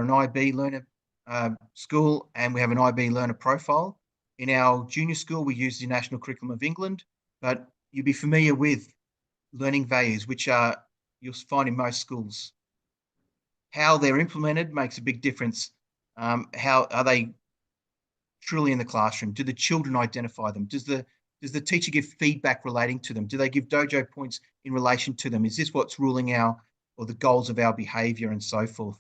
an IB learner school, and we have an IB learner profile. In our junior school, we use the National Curriculum of England, but you'll be familiar with learning values, which are you'll find in most schools. How they're implemented makes a big difference. How are they truly in the classroom? Do the children identify them? Does the teacher give feedback relating to them? Do they give dojo points in relation to them? Is this what's ruling or the goals of our behavior and so forth?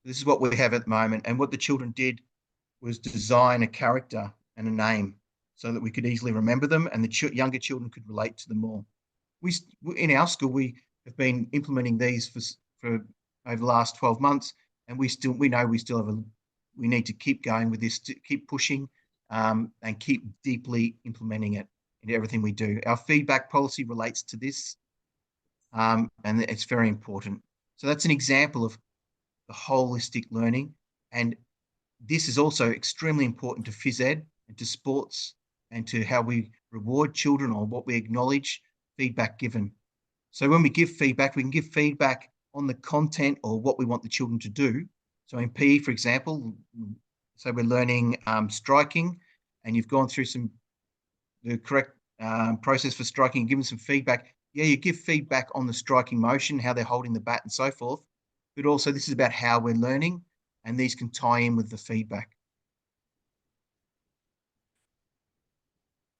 This is what we have at the moment. And what the children did was design a character and a name so that we could easily remember them and the younger children could relate to them more. In our school, we have been implementing these for over the last 12 months, and we know we need to keep going with this, to keep pushing and keep deeply implementing it into everything we do. Our feedback policy relates to this, and it's very important. So that's an example of the holistic learning, and this is also extremely important to phys ed and to sports and to how we reward children or what we acknowledge feedback given. So when we give feedback, we can give feedback on the content or what we want the children to do. So in PE, for example, so we're learning striking, and you've gone through the correct process for striking and given some feedback. Yeah, you give feedback on the striking motion, how they're holding the bat and so forth, but also this is about how we're learning, and these can tie in with the feedback.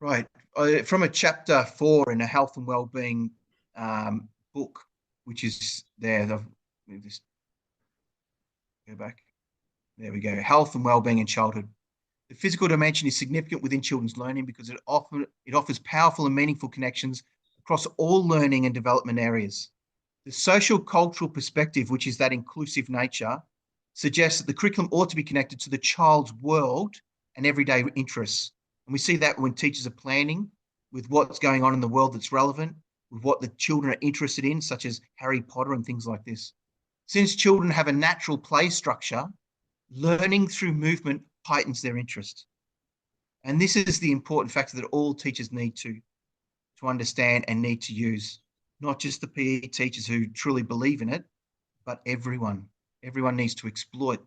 Right, from a chapter 4 in a health and wellbeing book, which is there. Let me just go back. There we go. Health and wellbeing in childhood. The physical dimension is significant within children's learning because it offers powerful and meaningful connections across all learning and development areas. The social cultural perspective, which is that inclusive nature, suggests that the curriculum ought to be connected to the child's world and everyday interests. And we see that when teachers are planning with what's going on in the world that's relevant, with what the children are interested in, such as Harry Potter and things like this. Since children have a natural play structure, learning through movement heightens their interest. And this is the important factor that all teachers need to understand and need to use. Not just the PE teachers who truly believe in it, but everyone. Everyone needs to exploit.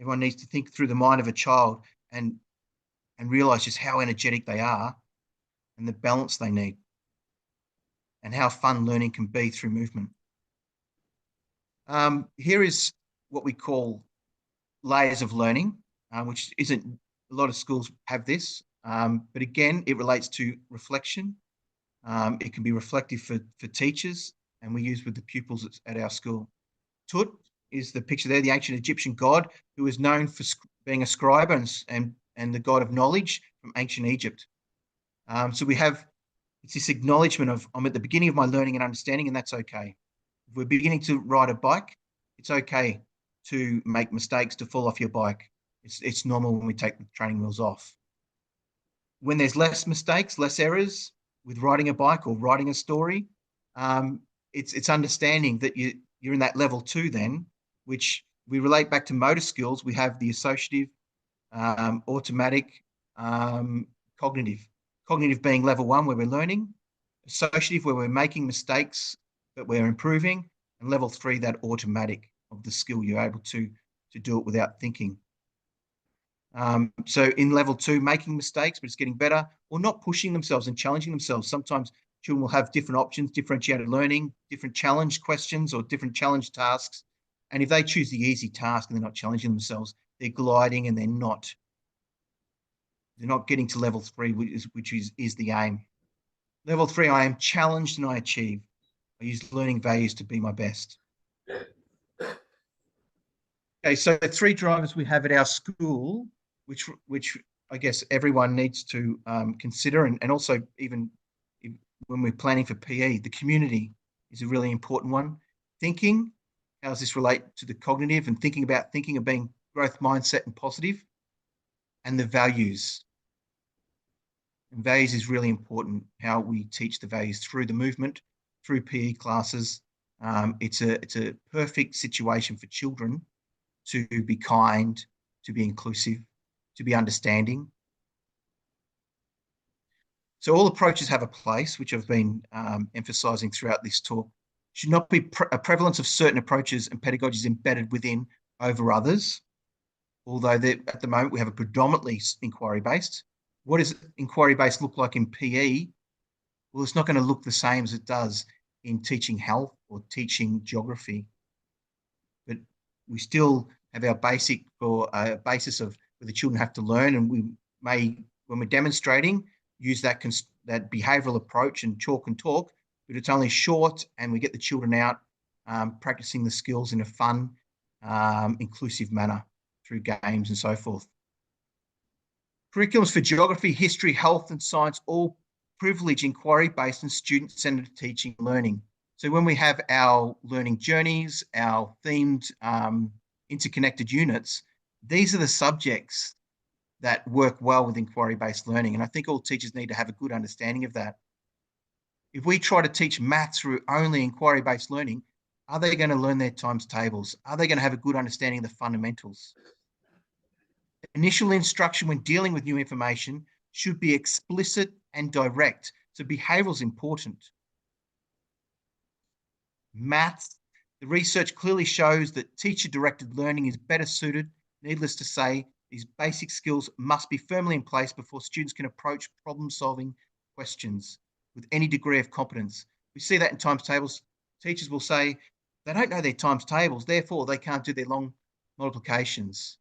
Everyone needs to think through the mind of a child and realize just how energetic they are and the balance they need and how fun learning can be through movement. Here is what we call layers of learning, which isn't, a lot of schools have this, but again, it relates to reflection. It can be reflective for teachers, and we use with the pupils at our school. Tut is the picture there, the ancient Egyptian god who is known for being a scribe and the god of knowledge from ancient Egypt. So it's this acknowledgement of, I'm at the beginning of my learning and understanding, and that's okay. If we're beginning to ride a bike, it's okay to make mistakes, to fall off your bike. It's normal when we take the training wheels off. When there's less mistakes, less errors with riding a bike or writing a story, it's understanding that you're in that level 2 then, which we relate back to motor skills. We have the associative, automatic, cognitive. Cognitive being level 1 where we're learning, associative where we're making mistakes but we're improving, and level 3, that automatic of the skill, you're able to do it without thinking. So in level 2, making mistakes, but it's getting better, or not pushing themselves and challenging themselves. Sometimes children will have different options, differentiated learning, different challenge questions or different challenge tasks. And if they choose the easy task and they're not challenging themselves, they're gliding and they're not getting to level 3, which is the aim. Level 3, I am challenged and I achieve. I use learning values to be my best. Okay, so the 3 drivers we have at our school, which I guess everyone needs to consider, and also even when we're planning for PE, the community is a really important one. Thinking, how does this relate to the cognitive, and thinking of being growth mindset and positive, and the values. And values is really important, how we teach the values through the movement, through PE classes. It's a perfect situation for children to be kind, to be inclusive, to be understanding. So all approaches have a place, which I've been emphasizing throughout this talk. Should not be a prevalence of certain approaches and pedagogies embedded within over others, although at the moment we have a predominantly inquiry-based. What does inquiry-based look like in PE? Well, it's not going to look the same as it does in teaching health or teaching geography. But we still have our basic or basis of where the children have to learn, and we may, when we're demonstrating, use that behavioural approach and chalk and talk, but it's only short, and we get the children out practicing the skills in a fun, inclusive manner through games and so forth. Curriculums for geography, history, health and science all privilege inquiry-based and student-centered teaching and learning. So when we have our learning journeys, our themed interconnected units, these are the subjects that work well with inquiry-based learning. And I think all teachers need to have a good understanding of that. If we try to teach maths through only inquiry-based learning, are they going to learn their times tables? Are they going to have a good understanding of the fundamentals? Initial instruction when dealing with new information should be explicit and direct. So behavioral is important. Maths, the research clearly shows that teacher-directed learning is better suited. Needless to say, these basic skills must be firmly in place before students can approach problem-solving questions with any degree of competence. We see that in times tables. Teachers will say they don't know their times tables, therefore they can't do their long multiplications.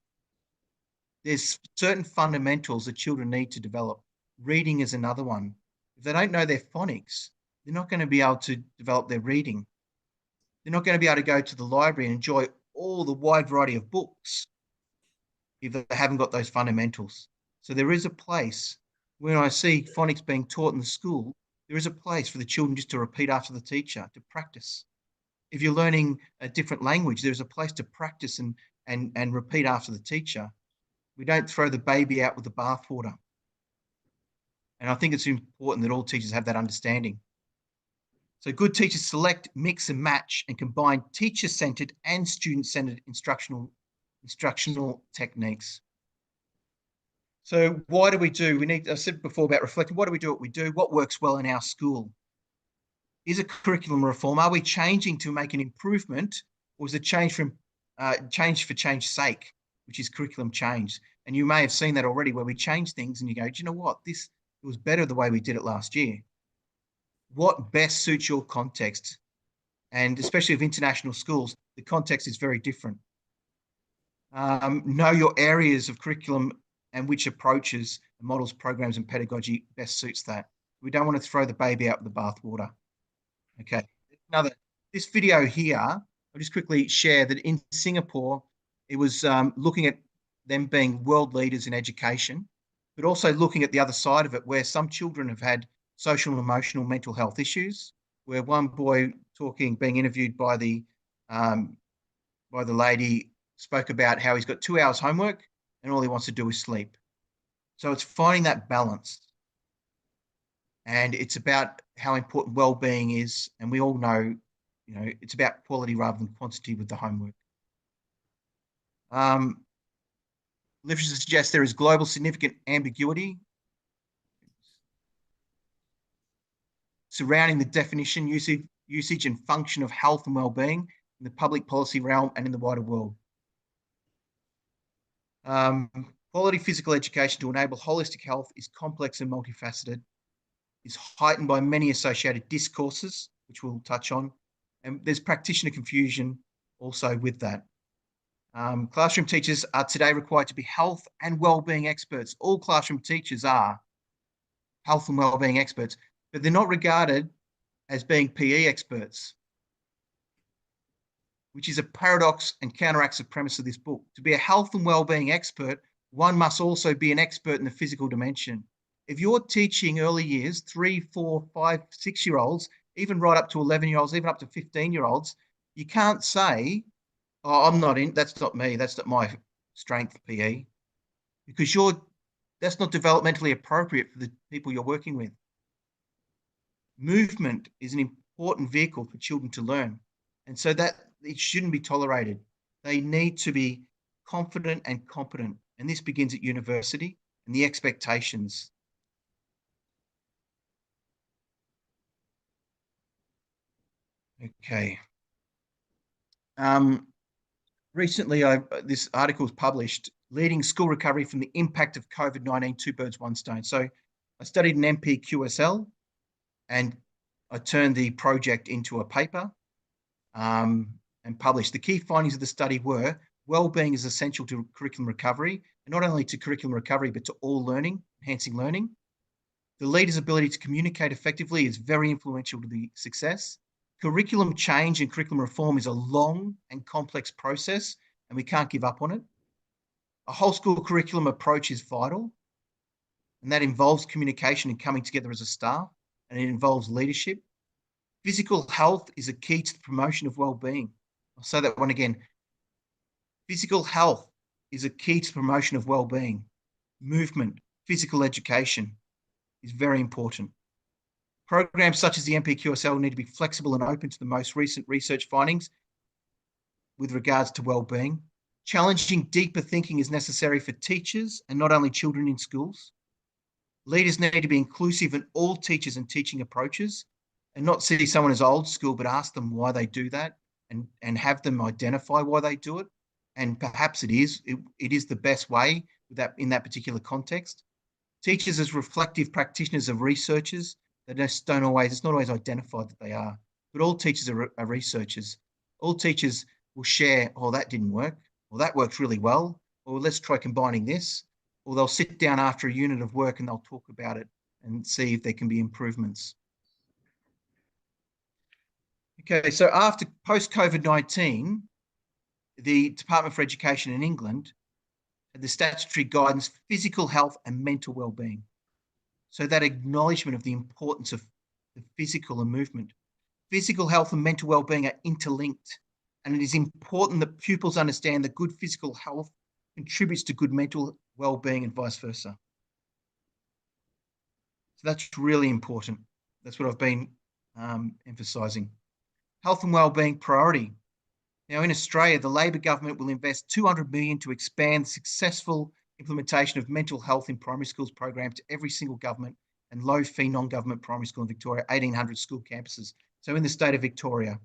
There's certain fundamentals that children need to develop. Reading is another one. If they don't know their phonics, they're not going to be able to develop their reading. They're not going to be able to go to the library and enjoy all the wide variety of books if they haven't got those fundamentals. So there is a place, when I see phonics being taught in the school, there is a place for the children just to repeat after the teacher, to practice. If you're learning a different language, there's a place to practice and repeat after the teacher. We don't throw the baby out with the bathwater. And I think it's important that all teachers have that understanding. So good teachers select, mix and match and combine teacher-centered and student-centered instructional techniques. So why do we do? I said before about reflecting. Why do we do what we do? What works well in our school? Is a curriculum reform? Are we changing to make an improvement, or is it change for change's sake, which is curriculum change? And you may have seen that already, where we change things and you go, do you know what? It was better the way we did it last year. What best suits your context? And especially with international schools, the context is very different. Know your areas of curriculum and which approaches, models, programs, and pedagogy best suits that. We don't want to throw the baby out with the bathwater. Okay. This video here, I'll just quickly share that in Singapore, it was looking at them being world leaders in education, but also looking at the other side of it, where some children have had social and emotional mental health issues, where one boy being interviewed by the lady, spoke about how he's got 2 hours homework and all he wants to do is sleep. So it's finding that balance. And it's about how important well-being is. And we all know, it's about quality rather than quantity with the homework. Literature suggests there is global significant ambiguity surrounding the definition, usage and function of health and well-being in the public policy realm and in the wider world. Quality physical education to enable holistic health is complex and multifaceted, is heightened by many associated discourses, which we'll touch on, and there's practitioner confusion also with that. Classroom teachers are today required to be health and well-being experts. All classroom teachers are health and well-being experts, but they're not regarded as being PE experts, which is a paradox and counteracts the premise of this book. To be a health and well-being expert, one must also be an expert in the physical dimension. If you're teaching early years, 3, 4, 5, 6-year-olds, even right up to 11-year-olds, even up to 15-year-olds, you can't say, oh, that's not me, that's not my strength, PE, because that's not developmentally appropriate for the people you're working with. Movement is an important vehicle for children to learn, and so that it shouldn't be tolerated. They need to be confident and competent, and this begins at university and the expectations. Okay. Recently, this article was published, Leading School Recovery from the Impact of COVID-19, Two Birds, One Stone. So I studied an MPQSL and I turned the project into a paper and published. The key findings of the study were well-being is essential to curriculum recovery, and not only to curriculum recovery, but to all learning, enhancing learning. The leader's ability to communicate effectively is very influential to the success. Curriculum change and curriculum reform is a long and complex process, and we can't give up on it. A whole school curriculum approach is vital, and that involves communication and coming together as a staff, and it involves leadership. Physical health is a key to the promotion of well-being. I'll say that one again. Physical health is a key to the promotion of well-being. Movement, physical education is very important. Programs such as the MPQSL need to be flexible and open to the most recent research findings with regards to well-being. Challenging deeper thinking is necessary for teachers and not only children in schools. Leaders need to be inclusive in all teachers and teaching approaches and not see someone as old school, but ask them why they do that and have them identify why they do it. And perhaps it is the best way in that particular context. Teachers as reflective practitioners of researchers, they just don't always, it's not always identified that they are, but all teachers are researchers. All teachers will share, oh, that didn't work, or that works really well, or let's try combining this, or they'll sit down after a unit of work and they'll talk about it and see if there can be improvements. Okay, so after post-COVID-19, the Department for Education in England had the statutory guidance for physical health and mental well-being. So that acknowledgement of the importance of the physical and movement. Physical health and mental well-being are interlinked, and it is important that pupils understand that good physical health contributes to good mental well-being and vice versa. So that's really important. That's what I've been emphasising. Health and well-being priority. Now, in Australia, the Labor government will invest $200 million to expand the successful implementation of mental health in primary schools program to every single government and low-fee non-government primary school in Victoria, 1,800 school campuses. So in the state of Victoria.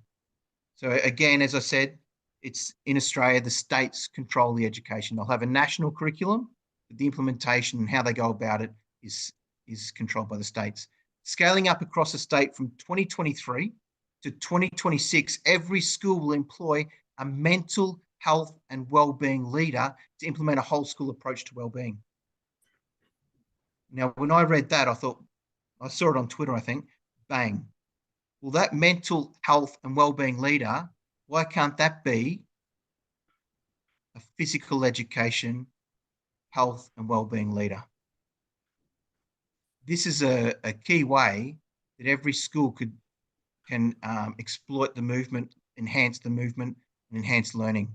So again, as I said, it's in Australia, the states control the education. They'll have a national curriculum, but the implementation and how they go about it is controlled by the states. Scaling up across the state from 2023 to 2026, every school will employ a mental health and well-being leader to implement a whole school approach to well-being. Now, when I read that, I thought, I saw it on Twitter, I think, bang. Well, that mental health and well-being leader, why can't that be a physical education, health and well-being leader? This is a key way that every school can exploit the movement, enhance the movement, and enhance learning.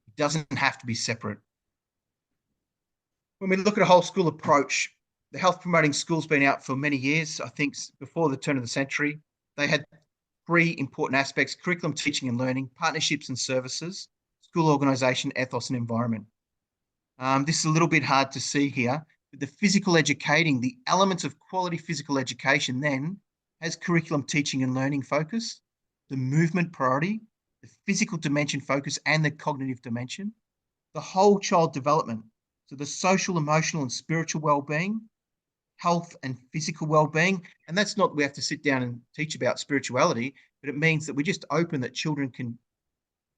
It doesn't have to be separate. When we look at a whole school approach, the health promoting school's been out for many years. I think before the turn of the century, they had three important aspects: curriculum, teaching and learning, partnerships and services, school organisation, ethos and environment. This is a little bit hard to see here, but the physical educating, the elements of quality physical education then has curriculum, teaching and learning focus, the movement priority, the physical dimension focus and the cognitive dimension, the whole child development, so the social, emotional and spiritual well-being, health and physical well-being. And that's not we have to sit down and teach about spirituality, but it means that we just open that children can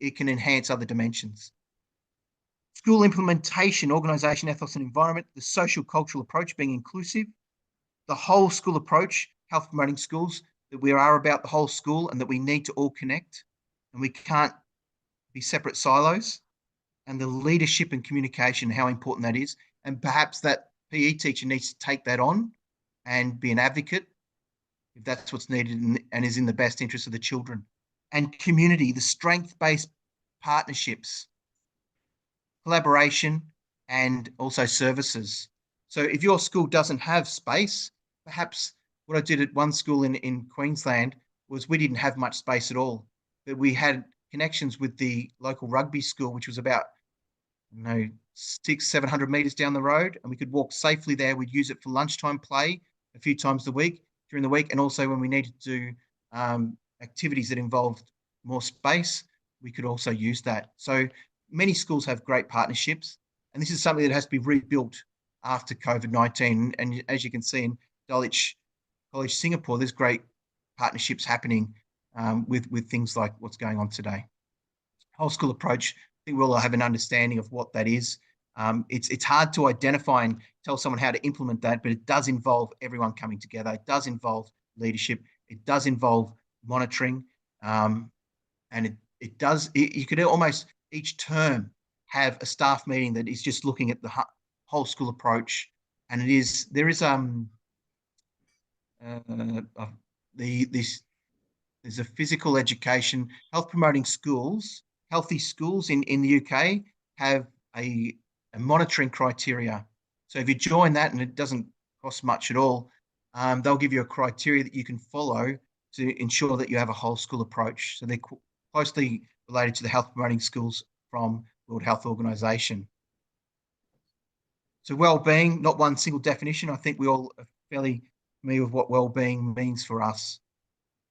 enhance other dimensions. School implementation, organisation, ethos and environment, the social cultural approach being inclusive, the whole school approach, health promoting schools, that we are about the whole school and that we need to all connect and we can't be separate silos, and the leadership and communication, how important that is. And perhaps that PE teacher needs to take that on and be an advocate if that's what's needed and is in the best interest of the children. And community, the strength-based partnerships, collaboration, and also services. So if your school doesn't have space, perhaps what I did at one school in Queensland was we didn't have much space at all, but we had connections with the local rugby school, which was about 600-700 meters down the road, and we could walk safely there. We'd use it for lunchtime play a few times a week during the week, and also when we needed to do activities that involved more space, we could also use that. So many schools have great partnerships, and this is something that has to be rebuilt after COVID-19. And as you can see in Dulwich College Singapore, there's great partnerships happening with things like what's going on today. Whole school approach, I think we all have an understanding of what that is. It's hard to identify and tell someone how to implement that, but it does involve everyone coming together. It does involve leadership. It does involve monitoring, and it does. You could almost each term have a staff meeting that is just looking at the whole school approach, and there is the this there's a physical education, health promoting schools, healthy schools in the UK have a, a monitoring criteria. So if you join that, and it doesn't cost much at all, they'll give you a criteria that you can follow to ensure that you have a whole school approach. So they're closely related to the health promoting schools from World Health Organization. So well-being, not one single definition. I think we all are fairly familiar with what well-being means for us.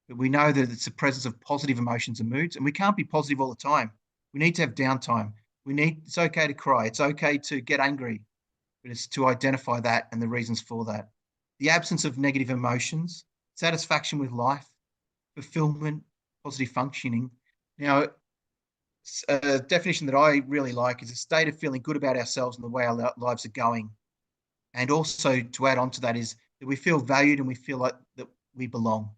But we know that it's the presence of positive emotions and moods, and we can't be positive all the time. We need to have downtime. It's okay to cry. It's okay to get angry, but it's to identify that and the reasons for that. The absence of negative emotions, satisfaction with life, fulfillment, positive functioning. Now, a definition that I really like is a state of feeling good about ourselves and the way our lives are going. And also to add on to that is that we feel valued and we feel like that we belong.